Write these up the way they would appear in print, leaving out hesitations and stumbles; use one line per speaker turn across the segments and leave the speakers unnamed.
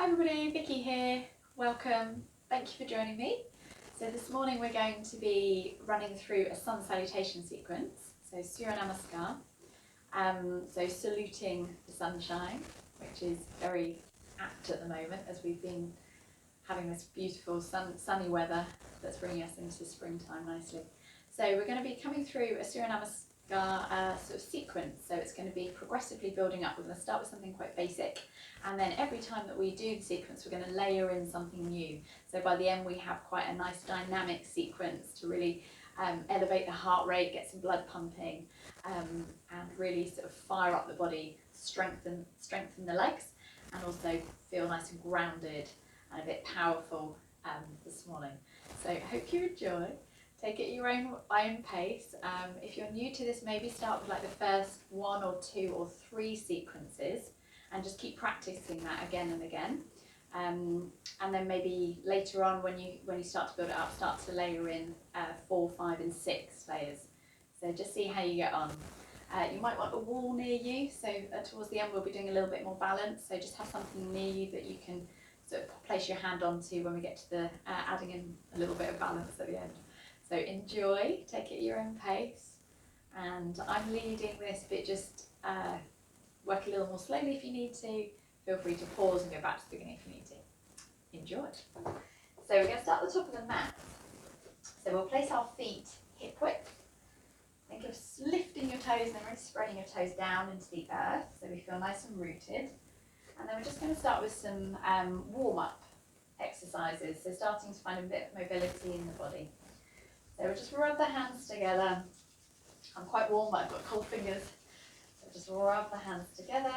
Hi everybody, Vicky here. Welcome. Thank you for joining me. So this morning we're going to be running through a sun salutation sequence. So Surya Namaskar. So saluting the sunshine, which is very apt at the moment as we've been having this beautiful sunny weather that's bringing us into springtime nicely. So we're going to be coming through a Surya Namaskar sort of sequence. So it's going to be progressively building up. We're going to start with something quite basic, and then every time that we do the sequence we're going to layer in something new. So by the end we have quite a nice dynamic sequence to really elevate the heart rate, get some blood pumping, and really sort of fire up the body, strengthen the legs, and also feel nice and grounded and a bit powerful this morning. So I hope you enjoy. Take it at your own pace. If you're new to this, maybe start with like the first 1 or 2 or 3 sequences and just keep practicing that again and again. And then maybe later on when you start to build it up, start to layer in 4, 5 and 6 layers. So just see how you get on. You might want a wall near you, so towards the end we'll be doing a little bit more balance, so just have something near you that you can sort of place your hand onto when we get to the adding in a little bit of balance at the end. So enjoy, take it at your own pace, and I'm leading this bit, just work a little more slowly if you need to. Feel free to pause and go back to the beginning if you need to. Enjoy. So we're going to start at the top of the mat. So we'll place our feet hip width. Think of lifting your toes and then really spreading your toes down into the earth so we feel nice and rooted. And then we're just going to start with some warm-up exercises, so starting to find a bit of mobility in the body. So we'll just rub the hands together. I'm quite warm, but I've got cold fingers. So just rub the hands together.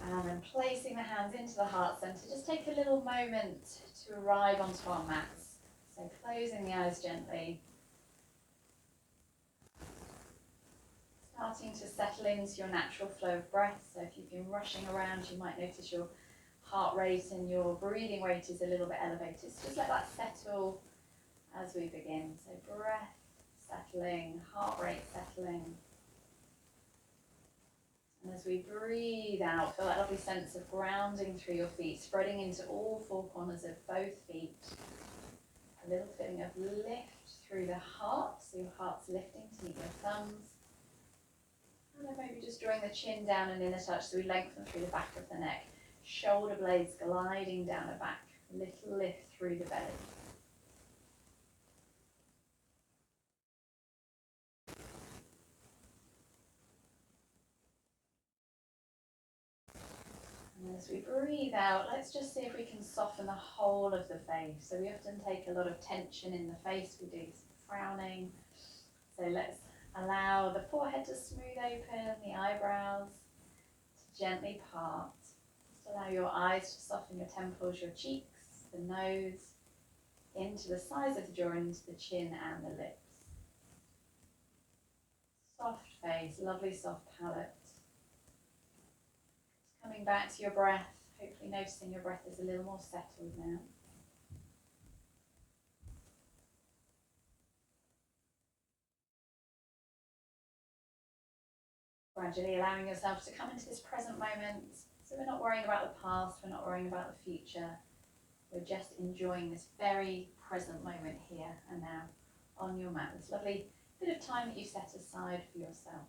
And then placing the hands into the heart centre. Just take a little moment to arrive onto our mats. So closing the eyes gently. Starting to settle into your natural flow of breath. So if you've been rushing around, you might notice your heart rate and your breathing rate is a little bit elevated. So just let that settle as we begin. So breath settling, heart rate settling. And as we breathe out, feel that lovely sense of grounding through your feet, spreading into all 4 corners of both feet. A little feeling of lift through the heart, so your heart's lifting to meet your thumbs. And then maybe just drawing the chin down and in a touch, so we lengthen through the back of the neck. Shoulder blades gliding down the back, little lift through the belly. And as we breathe out, let's just see if we can soften the whole of the face. So we often take a lot of tension in the face, we do some frowning. So let's allow the forehead to smooth open, the eyebrows to gently part. Just allow your eyes to soften, your temples, your cheeks, the nose, into the sides of the jaw, into the chin and the lips. Soft face, lovely soft palate. Coming back to your breath, hopefully noticing your breath is a little more settled now. Gradually allowing yourself to come into this present moment. So we're not worrying about the past, we're not worrying about the future. We're just enjoying this very present moment here and now on your mat. This lovely bit of time that you set aside for yourself.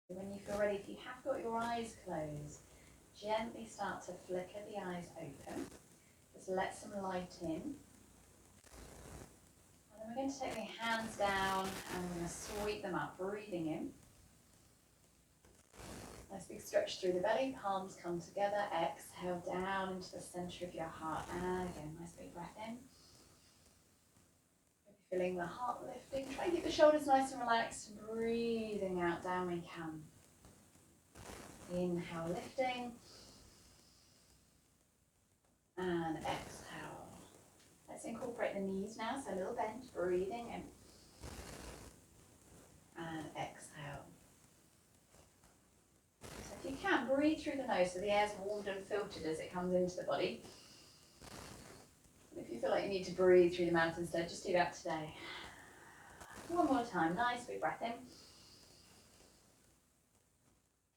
When you feel ready, if you have got your eyes closed, gently start to flicker the eyes open. Just let some light in. And then we're going to take the hands down and we're going to sweep them up, breathing in. Nice big stretch through the belly, palms come together, exhale down into the centre of your heart. And again, nice big breath in. Feeling the heart lifting. Try and keep the shoulders nice and relaxed. Breathing out, down we come. Inhale, lifting. And exhale. Let's incorporate the knees now. So a little bend, breathing in. And exhale. So if you can, breathe through the nose so the air's warmed and filtered as it comes into the body. If you feel like you need to breathe through the mouth instead, just do that today. One more time, nice big breath in.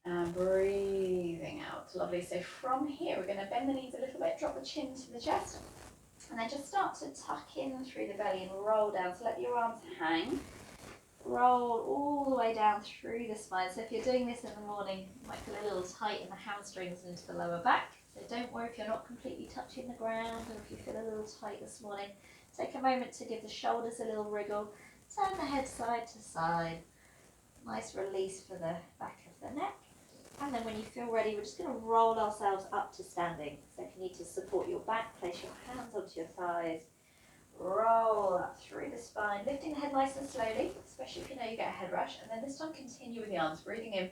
And breathing out, lovely. So from here, we're going to bend the knees a little bit, drop the chin to the chest, and then just start to tuck in through the belly and roll down. So let your arms hang. Roll all the way down through the spine. So if you're doing this in the morning, you might feel a little tight in the hamstrings into the lower back. So don't worry if you're not completely touching the ground, or if you feel a little tight this morning. Take a moment to give the shoulders a little wriggle. Turn the head side to side. Nice release for the back of the neck. And then when you feel ready, we're just going to roll ourselves up to standing. So if you need to support your back, place your hands onto your thighs. Roll up through the spine, lifting the head nice and slowly, especially if you know you get a head rush. And then this time continue with the arms, breathing in.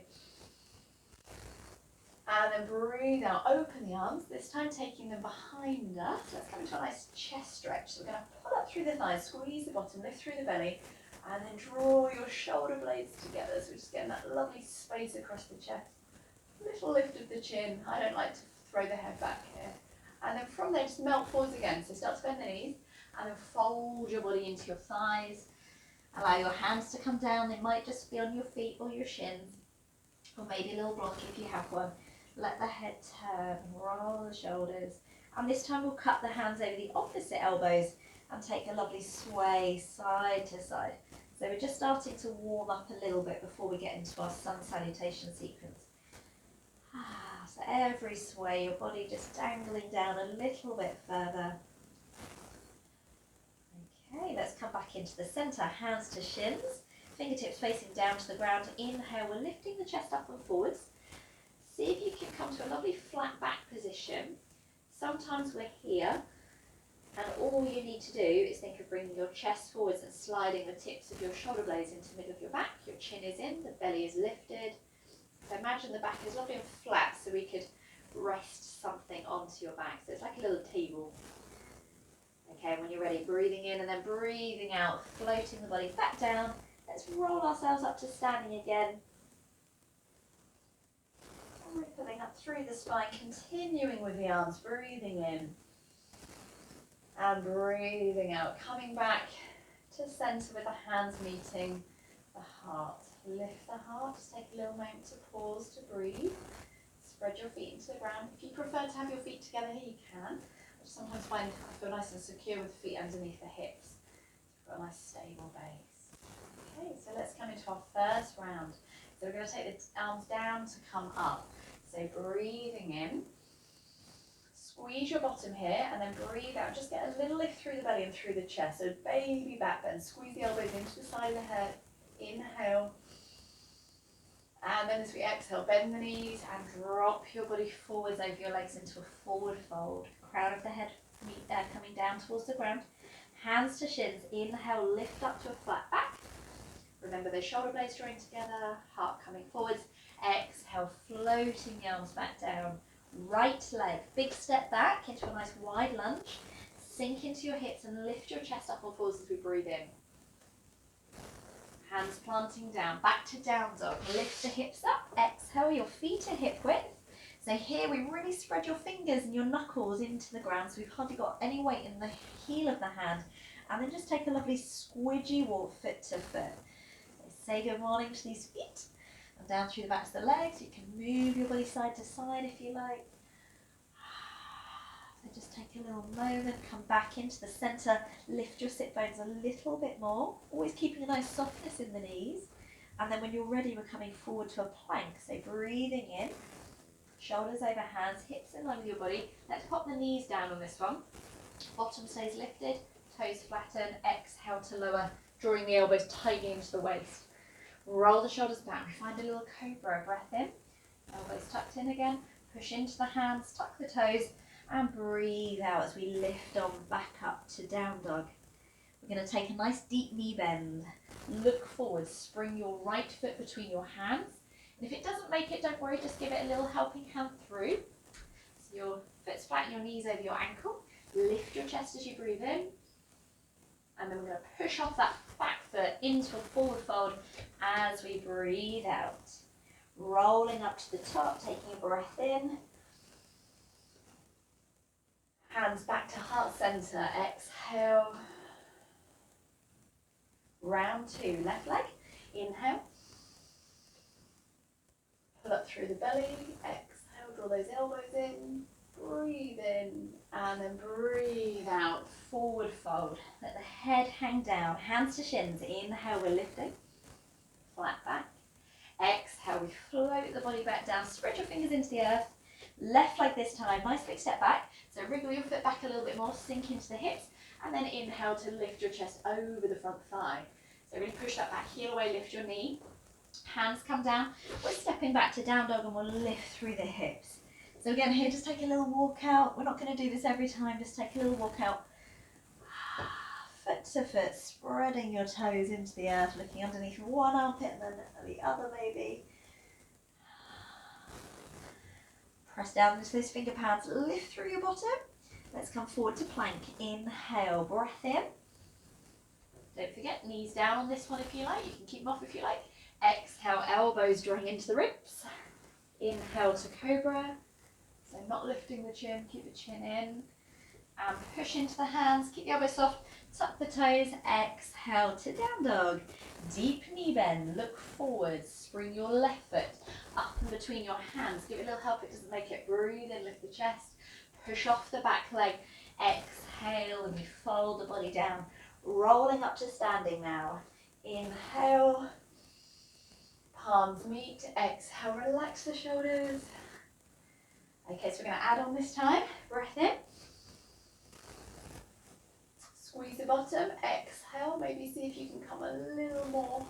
And then breathe out, open the arms, this time taking them behind us. Let's come into a nice chest stretch. So we're going to pull up through the thighs, squeeze the bottom, lift through the belly, and then draw your shoulder blades together. So we're just getting that lovely space across the chest. Little lift of the chin. I don't like to throw the head back here. And then from there, just melt forwards again. So start to bend the knees, and then fold your body into your thighs. Allow your hands to come down. They might just be on your feet or your shins, or maybe a little block if you have one. Let the head turn, roll the shoulders. And this time we'll cut the hands over the opposite elbows and take a lovely sway side to side. So we're just starting to warm up a little bit before we get into our sun salutation sequence. So every sway, your body just dangling down a little bit further. Okay, let's come back into the center, hands to shins, fingertips facing down to the ground. Inhale, we're lifting the chest up and forwards. See if you can come to a lovely flat back position. Sometimes we're here, and all you need to do is think of bringing your chest forwards and sliding the tips of your shoulder blades into the middle of your back. Your chin is in, the belly is lifted. So imagine the back is lovely and flat, so we could rest something onto your back. So it's like a little table. Okay, when you're ready, breathing in and then breathing out, floating the body back down. Let's roll ourselves up to standing again. Rippling up through the spine, continuing with the arms, breathing in and breathing out. Coming back to center with the hands meeting the heart. Lift the heart, just take a little moment to pause, to breathe. Spread your feet into the ground. If you prefer to have your feet together here, you can. I sometimes find I feel nice and secure with feet underneath the hips. You've got a nice stable base. Okay, so let's come into our first round. So we're going to take the arms down to come up. So breathing in, squeeze your bottom here, and then breathe out. Just get a little lift through the belly and through the chest. So baby back bend. Squeeze the elbows into the side of the head. Inhale. And then as we exhale, bend the knees and drop your body forwards over your legs into a forward fold. Crown of the head coming down towards the ground. Hands to shins. Inhale, lift up to a flat back. Remember those shoulder blades drawing together, heart coming forwards. Exhale, floating the arms back down. Right leg, big step back into a nice wide lunge. Sink into your hips and lift your chest up and forwards as we breathe in. Hands planting down, back to down dog. Lift the hips up, exhale, your feet are hip width. So here we really spread your fingers and your knuckles into the ground, so we've hardly got any weight in the heel of the hand. And then just take a lovely squidgy walk foot to foot. So say good morning to these feet. And down through the backs of the legs, you can move your body side to side if you like. So just take a little moment, come back into the center, lift your sit bones a little bit more, always keeping a nice softness in the knees. And then when you're ready, we're coming forward to a plank. So breathing in, shoulders over hands, hips in line with your body. Let's pop the knees down on this one. Bottom stays lifted, toes flattened, exhale to lower, drawing the elbows tightly into the waist. Roll the shoulders back, we find a little cobra, breath in, elbows tucked in again, push into the hands, tuck the toes, and breathe out as we lift on back up to down dog. We're going to take a nice deep knee bend, look forward, spring your right foot between your hands, and if it doesn't make it, don't worry, just give it a little helping hand through. So your foot's flat and your knees over your ankle, lift your chest as you breathe in, and then we're going to push off that back foot into a forward fold as we breathe out. Rolling up to the top, taking a breath in. Hands back to heart center. Exhale. Round 2, left leg. Inhale. Pull up through the belly. Exhale, draw those elbows in. Breathe in. And then breathe out. Forward fold. Let the head hang down. Hands to shins. Inhale, we're lifting. Flat back. Exhale, we float the body back down. Spread your fingers into the earth. Left leg this time. Nice big step back. So wriggle your foot back a little bit more. Sink into the hips. And then inhale to lift your chest over the front thigh. So really push that back, heel away, lift your knee. Hands come down. We're stepping back to down dog and we'll lift through the hips. So again here, just take a little walk out. We're not going to do this every time, just take a little walk out. Foot to foot, spreading your toes into the earth, looking underneath one armpit and then the other maybe. Press down into those finger pads, lift through your bottom. Let's come forward to plank. Inhale, breath in. Don't forget, knees down on this one if you like. You can keep them off if you like. Exhale, elbows drawing into the ribs. Inhale to cobra. So not lifting the chin, keep the chin in. And push into the hands, keep the elbows soft, tuck the toes. Exhale to down dog. Deep knee bend, look forward. Spring your left foot up and between your hands. Give it a little help, it doesn't make it. Breathe in, lift the chest. Push off the back leg. Exhale, and we fold the body down. Rolling up to standing now. Inhale. Palms meet. Exhale, relax the shoulders. Okay, so we're going to add on this time. Breath in. Squeeze the bottom. Exhale. Maybe see if you can come a little more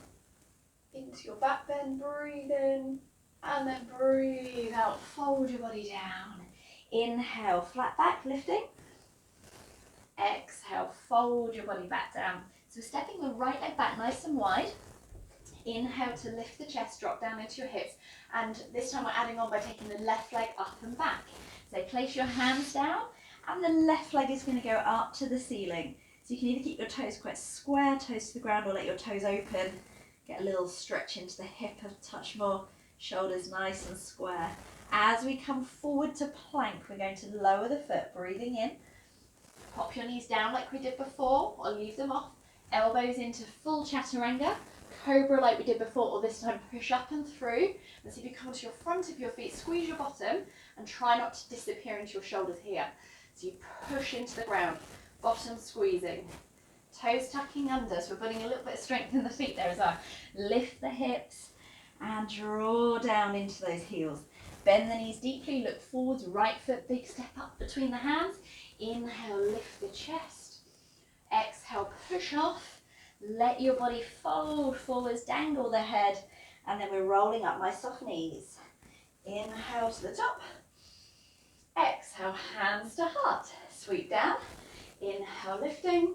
into your back bend. Breathe in. And then breathe out. Fold your body down. Inhale, flat back, lifting. Exhale, fold your body back down. So we're stepping the right leg back nice and wide. Inhale to lift the chest, drop down into your hips. And this time we're adding on by taking the left leg up and back. So place your hands down and the left leg is going to go up to the ceiling. So you can either keep your toes quite square, toes to the ground, or let your toes open. Get a little stretch into the hip, a touch more. Shoulders nice and square. As we come forward to plank, we're going to lower the foot, breathing in. Pop your knees down like we did before, or leave them off. Elbows into full chaturanga. Cobra like we did before, or this time push up and through. And see if you come to your front of your feet, squeeze your bottom, and try not to disappear into your shoulders here. So you push into the ground, bottom squeezing. Toes tucking under, so we're putting a little bit of strength in the feet there as well. Lift the hips and draw down into those heels. Bend the knees deeply, look forwards, right foot, big step up between the hands. Inhale, lift the chest. Exhale, push off. Let your body fold forwards, dangle the head. And then we're rolling up, my soft knees. Inhale to the top. Exhale, hands to heart. Sweep down. Inhale, lifting.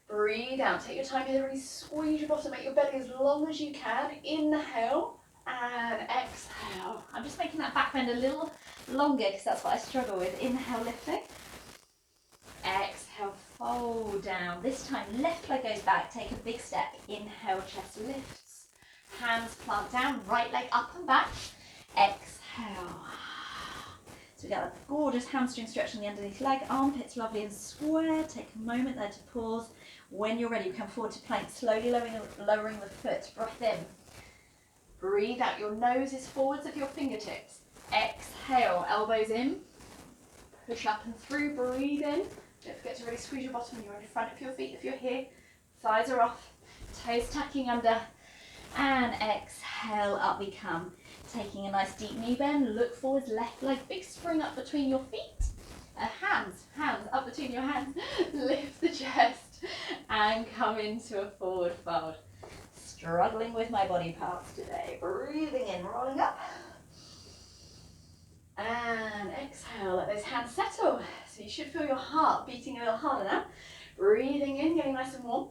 Breathe out, take your time here, really squeeze your bottom, make your belly as long as you can. Inhale and exhale. I'm just making that back bend a little longer because that's what I struggle with. Inhale, lifting. Exhale, fold down. This time, left leg goes back, take a big step. Inhale, chest lifts. Hands plant down, right leg up and back. Exhale. So we got a gorgeous hamstring stretch on the underneath leg, armpits lovely and square. Take a moment there to pause. When you're ready, come forward to plank, slowly lowering the foot. Breath in. Breathe out, your nose is forwards of your fingertips. Exhale, elbows in. Push up and through, breathe in. Don't forget to really squeeze your bottom. You're in front of your feet if you're here. Thighs are off, toes tucking under. And exhale, up we come. Taking a nice deep knee bend, look forwards, left leg, big spring up between your feet. Hands up between your hands. Lift the chest and come into a forward fold. Struggling with my body parts today. Breathing in, rolling up. And exhale, let those hands settle. So you should feel your heart beating a little harder now. Breathing in, getting nice and warm.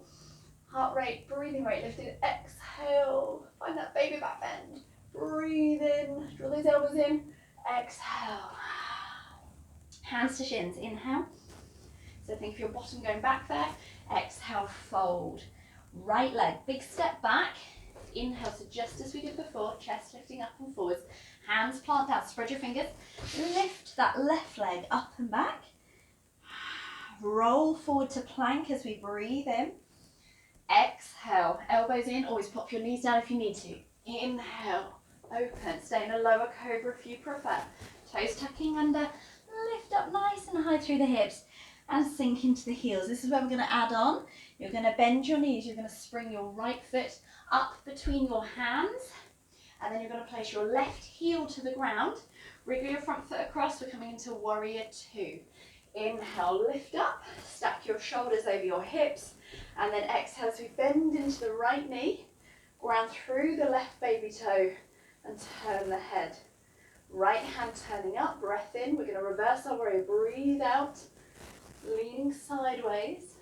Heart rate, breathing rate lifted. Exhale, find that baby back bend. Breathe in, draw those elbows in. Exhale. Hands to shins, inhale. So think of your bottom going back there. Exhale, fold. Right leg, big step back. Inhale, so just as we did before, chest lifting up and forwards. Hands plant out, spread your fingers. Lift that left leg up and back. Roll forward to plank as we breathe in. Exhale, elbows in, always pop your knees down if you need to. Inhale, open, stay in a lower cobra if you prefer. Toes tucking under, lift up nice and high through the hips and sink into the heels. This is where we're going to add on. You're going to bend your knees, you're going to spring your right foot up between your hands, and then you're going to place your left heel to the ground. Wriggle your front foot across, we're coming into warrior two. Inhale, lift up, stack your shoulders over your hips, and then exhale as we bend into the right knee, ground through the left baby toe and turn the head. Right hand turning up, breath in, we're going to reverse our warrior, breathe out, leaning sideways.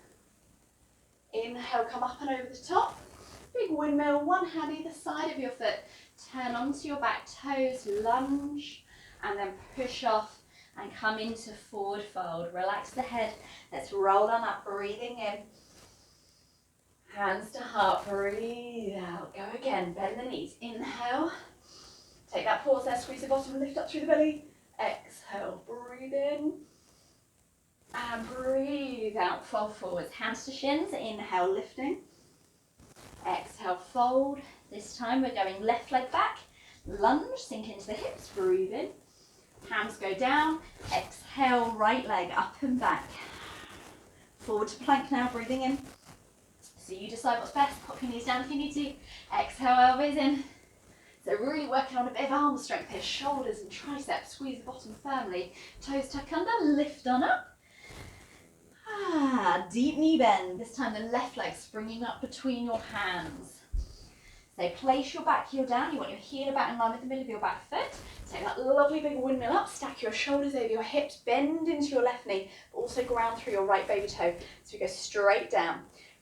Inhale, come up and over the top, big windmill, one hand either side of your foot, turn onto your back toes, lunge, and then push off and come into forward fold. Relax the head, let's roll on up, breathing in. Hands to heart, breathe out. Go again, bend the knees. Inhale. Take that pause there, squeeze the bottom, lift up through the belly. Exhale, breathe in. And breathe out, fold forwards. Hands to shins, inhale, lifting. Exhale, fold. This time we're going left leg back. Lunge, sink into the hips, breathe in. Hands go down. Exhale, right leg up and back. Forward to plank now, breathing in. So you decide what's best, pop your knees down if you need to. Exhale, elbows in. So really working on a bit of arm strength here, shoulders and triceps, squeeze the bottom firmly. Toes tuck under, lift on up. Deep knee bend. This time the left leg springing up between your hands. So place your back heel down, you want your heel about in line with the middle of your back foot. Take that lovely big windmill up, stack your shoulders over your hips, bend into your left knee, but also ground through your right baby toe. So we go straight down.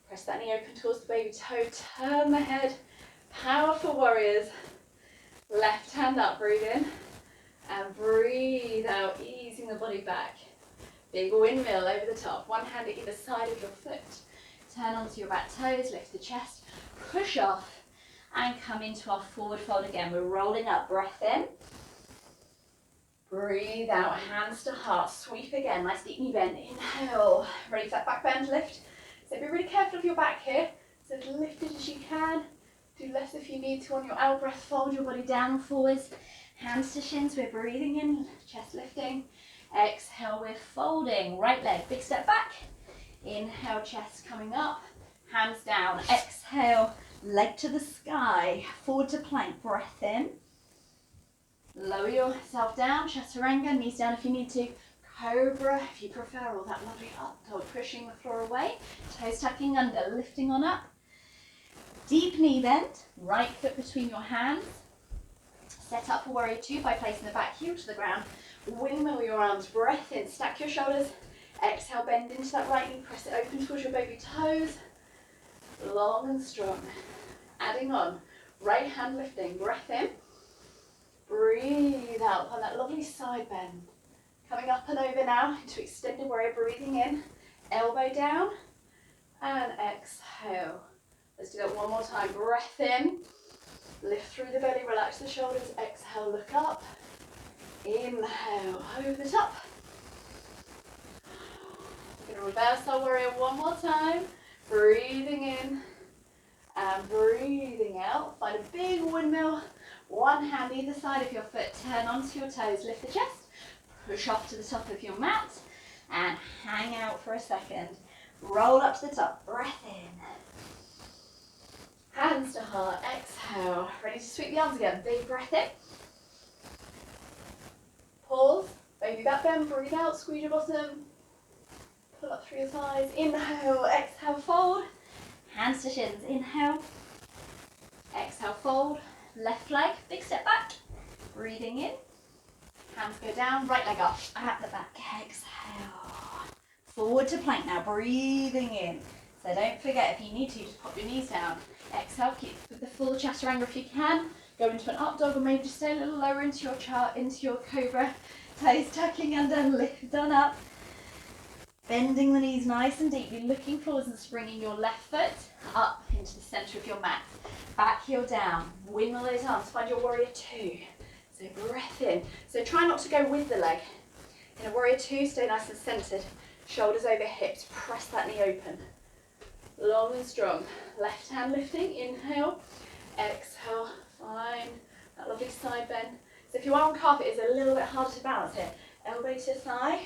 Press that knee open towards the baby toe, turn the head, powerful warriors. Left hand up, breathe in, and breathe out, easing the body back. Big windmill over the top, one hand at either side of your foot. Turn onto your back toes, lift the chest, push off, and come into our forward fold again. We're rolling up, breath in. Breathe out, hands to heart, sweep again, nice deep knee bend. Inhale, ready for that back bend lift. So be really careful of your back here, so as lifted as you can. Do less if you need to on your out breath, fold your body down and forwards. Hands to shins, we're breathing in, chest lifting. Exhale, we're folding, right leg, big step back. Inhale, chest coming up, hands down. Exhale, leg to the sky, forward to plank, breath in. Lower yourself down, chaturanga, knees down if you need to. Cobra if you prefer, or that lovely up dog, pushing the floor away. Toes tucking under, lifting on up. Deep knee bend, right foot between your hands. Set up for warrior two by placing the back heel to the ground. Windmill your arms, breath in, stack your shoulders. Exhale, bend into that right knee, press it open towards your baby toes. Long and strong. Adding on, right hand lifting, breath in. Breathe out on that lovely side bend. Coming up and over now into extended warrior, breathing in. Elbow down and exhale. Let's do that one more time. Breath in, lift through the belly, relax the shoulders. Exhale, look up. Inhale, over the top. We're going to reverse our warrior one more time. Breathing in and breathing out. Find a big windmill. One hand either side of your foot. Turn onto your toes, lift the chest. Push off to the top of your mat and hang out for a second. Roll up to the top, breath in. Hands to heart, exhale. Ready to sweep the arms again. Big breath in. Pause, baby back bend, breathe out, squeeze your bottom. Pull up through your thighs. Inhale, exhale, fold. Hands to shins, inhale. Exhale, fold. Left leg, big step back. Breathing in. Hands go down, right leg up, at the back. Exhale. Forward to plank now, breathing in. So don't forget, if you need to, just pop your knees down. Exhale, keep with the full chaturanga if you can. Go into an up dog or maybe just stay a little lower into your chart, into your cobra. Toes tucking under, lift on up. Bending the knees nice and deeply, looking forwards and springing your left foot up into the center of your mat. Back heel down, windmill those arms, find your warrior two. So breath in. So try not to go with the leg. In a warrior two, stay nice and centered. Shoulders over hips, press that knee open. Long and strong. Left hand lifting, inhale, exhale, find that lovely side bend. So if you are on carpet, it's a little bit harder to balance here. Elbow to thigh,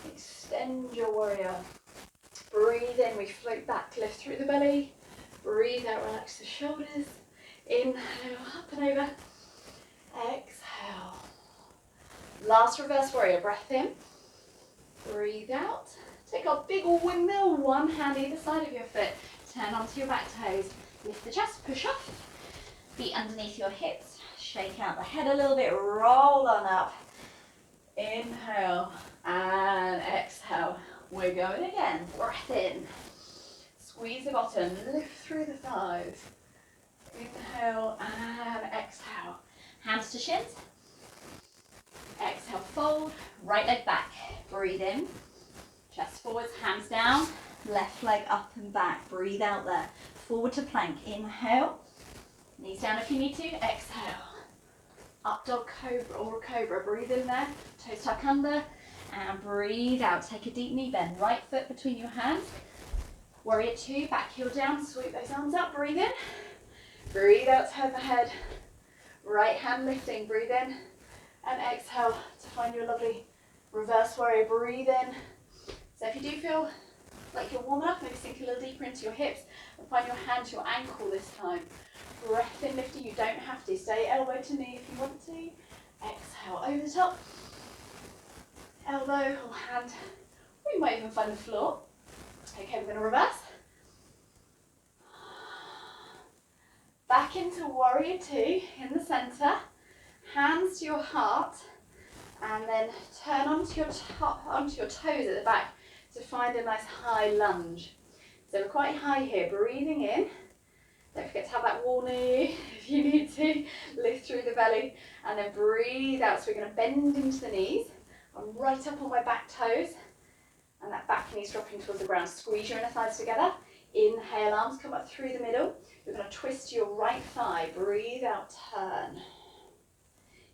extend your warrior. Breathe in, we float back, lift through the belly. Breathe out, relax the shoulders. Inhale, up and over. Exhale. Last reverse warrior, breath in. Breathe out. Take our big windmill, one hand either side of your foot. Turn onto your back toes. Lift the chest, push off. Feet underneath your hips. Shake out the head a little bit, roll on up. Inhale and exhale. We're going again. Breath in. Squeeze the bottom, lift through the thighs. Inhale and exhale. Hands to shins. Exhale, fold. Right leg back. Breathe in. Chest forwards, hands down. Left leg up and back. Breathe out there. Forward to plank. Inhale. Knees down if you need to. Exhale. Up dog cobra or cobra. Breathe in there. Toes tuck under. And breathe out. Take a deep knee bend. Right foot between your hands. Warrior two. Back heel down. Sweep those arms up. Breathe in. Breathe out. Turn the head. Right hand lifting. Breathe in. And exhale to find your lovely reverse warrior. Breathe in. So if you do feel like you're warming up, maybe sink a little deeper into your hips and find your hand to your ankle this time. Breath in, lifting. You don't have to. Stay elbow to knee if you want to. Exhale over the top. Elbow or hand. Or you might even find the floor. Okay, we're going to reverse. Back into warrior two in the center. Hands to your heart. And then turn onto your toes at the back to find a nice high lunge. So we're quite high here. Breathing in. Don't forget to have that wall near you if you need to. Lift through the belly. And then breathe out. So we're going to bend into the knees. I'm right up on my back toes. And that back knee's dropping towards the ground. Squeeze your inner thighs together. Inhale, arms come up through the middle. You're going to twist your right thigh. Breathe out, turn.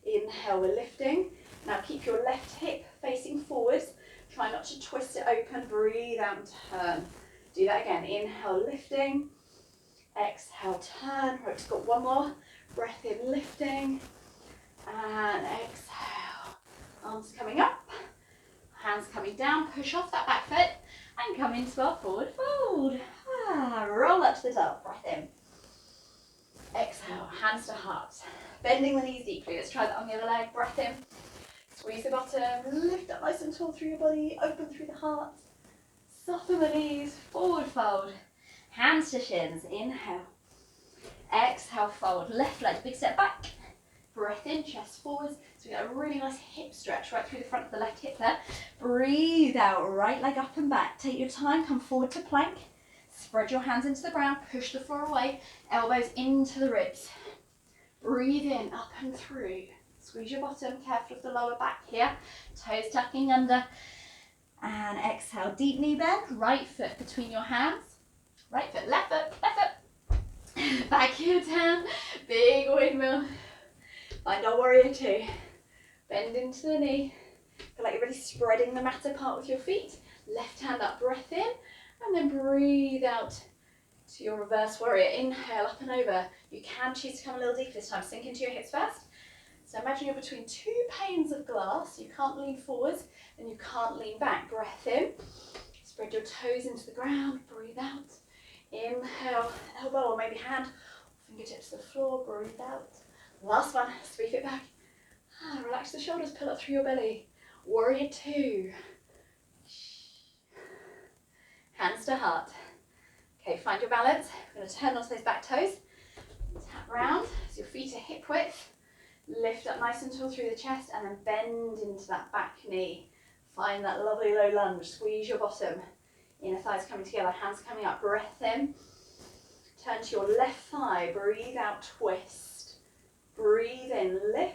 Inhale, we're lifting. Now keep your left hip facing forwards. Try not to twist it open. Breathe out and turn. Do that again. Inhale, lifting. Exhale, turn. Right, just got one more. Breath in, lifting. And exhale. Arms coming up. Hands coming down. Push off that back foot. And come into our forward fold. Roll up to the top. Breath in. Exhale. Hands to heart. Bending the knees deeply. Let's try that on the other leg. Breath in. Squeeze the bottom, lift up nice and tall through your body, open through the heart. Soften the knees, forward fold. Hands to shins, inhale. Exhale, fold. Left leg, big step back. Breath in, chest forwards. So we got a really nice hip stretch right through the front of the left hip there. Breathe out, right leg up and back. Take your time, come forward to plank. Spread your hands into the ground, push the floor away. Elbows into the ribs. Breathe in, up and through. Squeeze your bottom, careful of the lower back here. Toes tucking under. And exhale, deep knee bend. Right foot between your hands. Right foot, left foot, left foot. Back heel down. Big windmill. Find our warrior two. Bend into the knee. Feel like you're really spreading the mat apart with your feet. Left hand up, breath in. And then breathe out to your reverse warrior. Inhale, up and over. You can choose to come a little deeper this time. Sink into your hips first. So imagine you're between two panes of glass. You can't lean forwards and you can't lean back. Breath in. Spread your toes into the ground. Breathe out. Inhale, elbow or maybe hand, fingertips to the floor. Breathe out. Last one. Sweep it back. Relax the shoulders. Pull up through your belly. Warrior two. Hands to heart. Okay, find your balance. We're going to turn onto those back toes. Tap round so your feet are hip width. Lift up nice and tall through the chest and then bend into that back knee. Find that lovely low lunge. Squeeze your bottom. Inner thighs coming together, hands coming up. Breath in. Turn to your left thigh. Breathe out, twist. Breathe in, lift.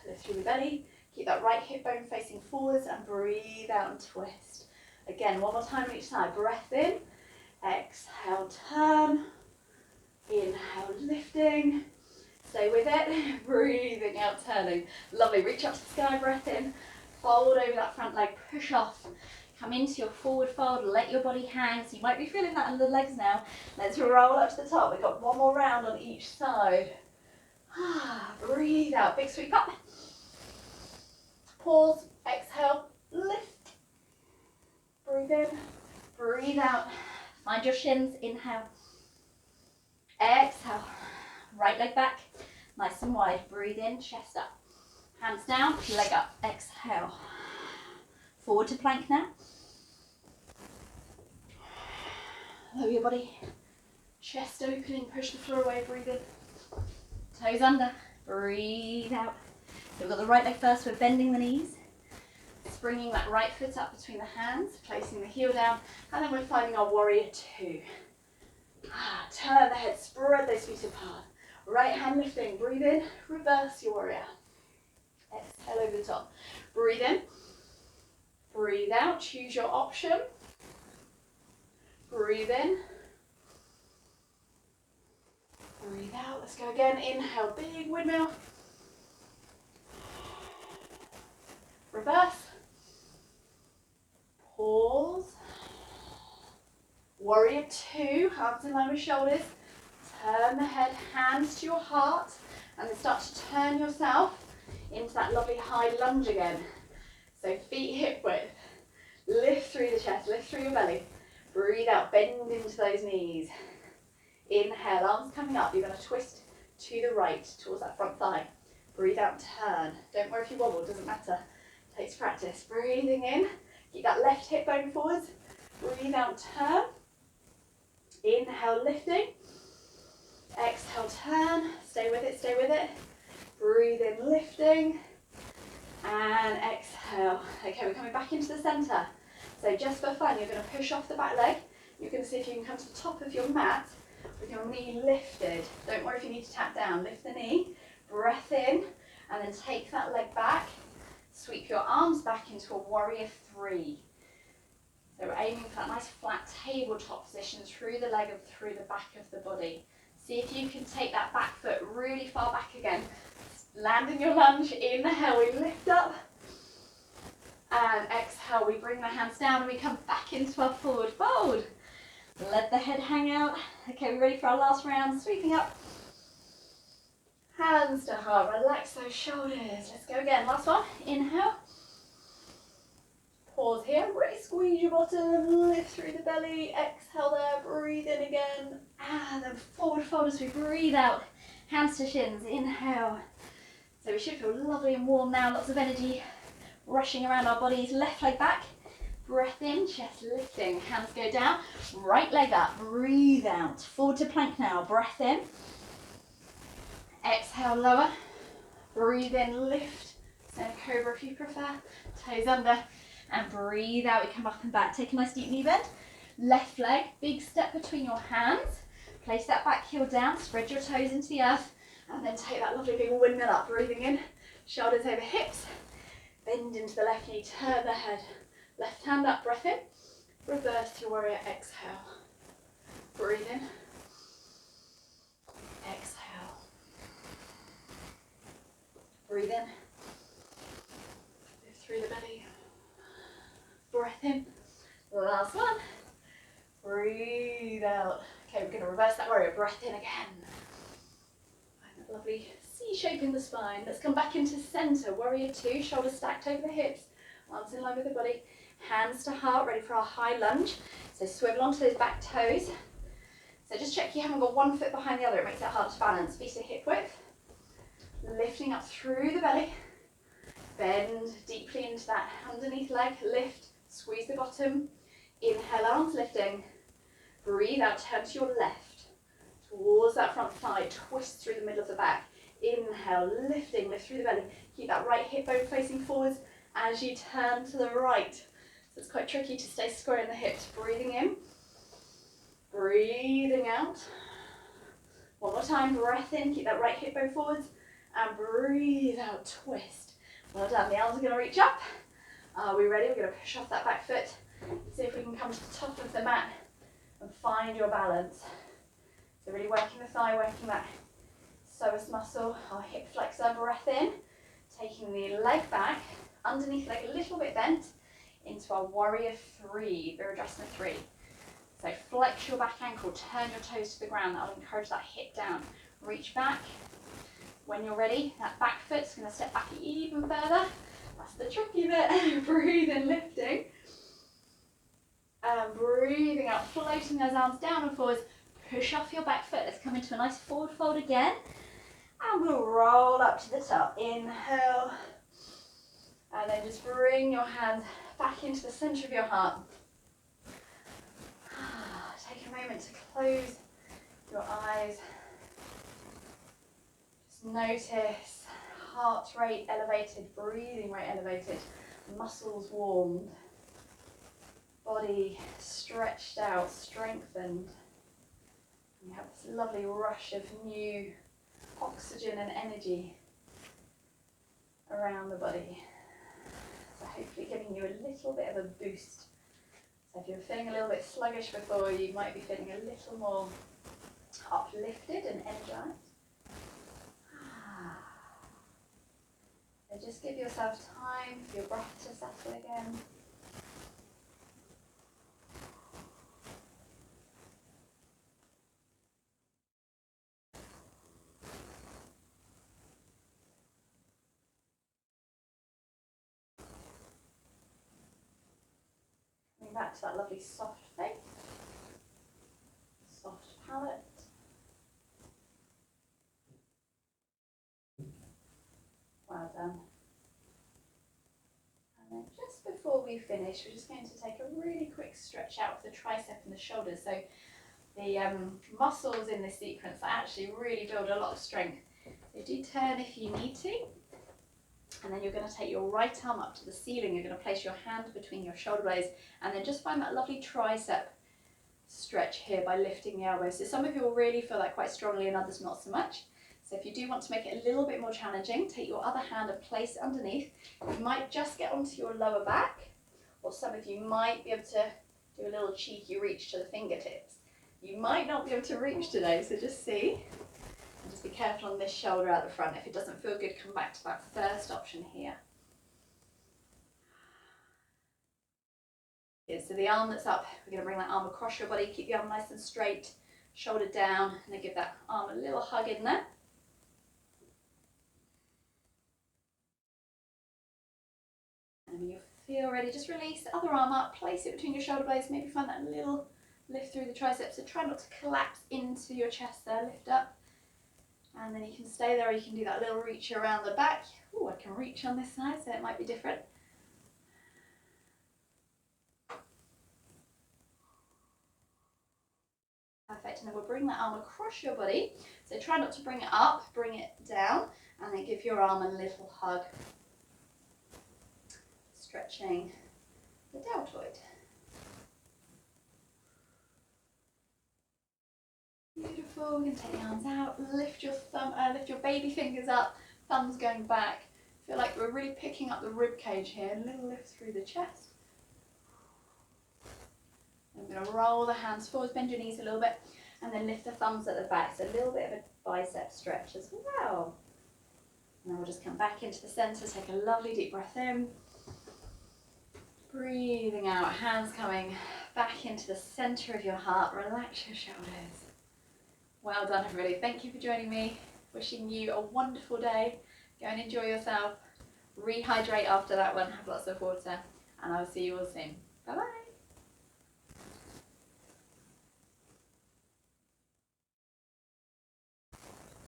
Lift through the belly. Keep that right hip bone facing forwards and breathe out and twist. Again, one more time on each side. Breath in. Exhale, turn. Inhale, lifting. Stay with it. Breathing out, turning. Lovely. Reach up to the sky, breath in. Fold over that front leg, push off. Come into your forward fold, let your body hang. So you might be feeling that under the legs now. Let's roll up to the top. We've got one more round on each side. Breathe out, big sweep up. Pause, exhale, lift. Breathe in, breathe out. Find your shins, inhale. Exhale, right leg back, nice and wide. Breathe in, chest up. Hands down, leg up, exhale. Forward to plank now. Lower your body, chest opening, push the floor away, breathe in. Toes under, breathe out. So we've got the right leg first, we're bending the knees. Springing that right foot up between the hands, placing the heel down, and then we're finding our warrior two. Turn the head, spread those feet apart. Right hand lifting, breathe in, reverse your warrior. Exhale over the top. Breathe in, breathe out, choose your option. Breathe in, breathe out. Let's go again. Inhale, big windmill. Reverse. Pause. Warrior two, arms in line with shoulders. Turn the head, hands to your heart, and then start to turn yourself into that lovely high lunge again. So feet hip width. Lift through the chest, lift through your belly. Breathe out, bend into those knees. Inhale, arms coming up. You're going to twist to the right, towards that front thigh. Breathe out, turn. Don't worry if you wobble, doesn't matter. Takes practice. Breathing in, keep that left hip bone forwards. Breathe out, turn. Inhale, lifting. Exhale, turn. Stay with it, stay with it. Breathe in, lifting. And exhale. Okay, we're coming back into the centre. So just for fun, you're going to push off the back leg. You're going to see if you can come to the top of your mat with your knee lifted. Don't worry if you need to tap down. Lift the knee, breath in, and then take that leg back. Sweep your arms back into a warrior three. So we're aiming for that nice flat tabletop position through the leg and through the back of the body. See if you can take that back foot really far back again. Landing your lunge, inhale, we lift up. And exhale, we bring the hands down and we come back into our forward fold. Let the head hang out. Okay, we're ready for our last round. Sweeping up. Hands to heart, relax those shoulders. Let's go again, last one. Inhale. Pause here, really squeeze your bottom, lift through the belly. Exhale there, breathe in again. And then forward fold as we breathe out. Hands to shins, inhale. So we should feel lovely and warm now, lots of energy rushing around our bodies. Left leg back, breath in, chest lifting, hands go down, right leg up, breathe out. Forward to plank now, breath in. Exhale, lower, breathe in, lift. Send a cobra if you prefer, toes under, and breathe out. We come up and back, take a nice deep knee bend. Left leg, big step between your hands. Place that back heel down, spread your toes into the earth, and then take that lovely big windmill up, breathing in, shoulders over hips, bend into the left knee, turn the head, left hand up, breath in, reverse your warrior, exhale, breathe in, exhale, breathe in, lift through the belly, breath in, last one, breathe out. Okay, we're going to reverse that warrior, breath in again. Find that lovely C shape in the spine. Let's come back into centre, warrior two, shoulders stacked over the hips, arms in line with the body, hands to heart, ready for our high lunge. So swivel onto those back toes. So just check you haven't got one foot behind the other, it makes it hard to balance. Feet at hip width, lifting up through the belly, bend deeply into that underneath leg, lift, squeeze the bottom, inhale, arms lifting. Breathe out, turn to your left, towards that front thigh, twist through the middle of the back. Inhale, lifting, lift through the belly. Keep that right hip bone facing forwards as you turn to the right. So it's quite tricky to stay square in the hips. Breathing in, breathing out. One more time, breath in, keep that right hip bone forwards, and breathe out, twist. Well done, the arms are going to reach up. Are we ready? We're going to push off that back foot. See if we can come to the top of the mat and find your balance. So really working the thigh, working that psoas muscle, our hip flexor, breath in, taking the leg back, underneath leg a little bit bent, into our warrior 3, Virabhadrasana 3. So flex your back ankle, turn your toes to the ground. That'll encourage that hip down. Reach back. When you're ready, that back foot's going to step back even further. That's the tricky bit. Breathe in, lifting. And breathing out, floating those arms down and forwards. Push off your back foot. Let's come into a nice forward fold again. And we'll roll up to the top. Inhale. And then just bring your hands back into the centre of your heart. Take a moment to close your eyes. Just notice heart rate elevated, breathing rate elevated, muscles warmed, body stretched out, strengthened. And you have this lovely rush of new oxygen and energy around the body. So hopefully giving you a little bit of a boost. So if you're feeling a little bit sluggish before, you might be feeling a little more uplifted and energized. So just give yourself time for your breath to settle again. Coming back to that lovely soft face, soft palate. Well done. And then just before we finish, we're just going to take a really quick stretch out of the tricep and the shoulders. So the muscles in this sequence that actually really build a lot of strength. So do turn if you need to. And then you're going to take your right arm up to the ceiling. You're going to place your hand between your shoulder blades and then just find that lovely tricep stretch here by lifting the elbows. So some of you will really feel that quite strongly and others not so much. So if you do want to make it a little bit more challenging, take your other hand and place it underneath. You might just get onto your lower back, or some of you might be able to do a little cheeky reach to the fingertips. You might not be able to reach today, so just see. And just be careful on this shoulder out the front. If it doesn't feel good, come back to that first option here. Yeah, so the arm that's up, we're going to bring that arm across your body, keep the arm nice and straight, shoulder down, and then give that arm a little hug in there. And when you feel ready, just release the other arm up, place it between your shoulder blades, maybe find that little lift through the triceps. So try not to collapse into your chest there, lift up. And then you can stay there, or you can do that little reach around the back. Oh, I can reach on this side, so it might be different. Perfect, and then we'll bring that arm across your body. So try not to bring it up, bring it down, and then give your arm a little hug. Stretching the deltoid. Beautiful. We're going to take the arms out, lift your baby fingers up, thumbs going back. Feel like we're really picking up the rib cage here. A little lift through the chest. I'm going to roll the hands forwards, bend your knees a little bit, and then lift the thumbs at the back. So a little bit of a bicep stretch as well. And then we'll just come back into the centre, take a lovely deep breath in. Breathing out, hands coming back into the centre of your heart. Relax your shoulders. Well done, everybody. Thank you for joining me. Wishing you a wonderful day. Go and enjoy yourself. Rehydrate after that one. Have lots of water. And I'll see you all soon. Bye-bye.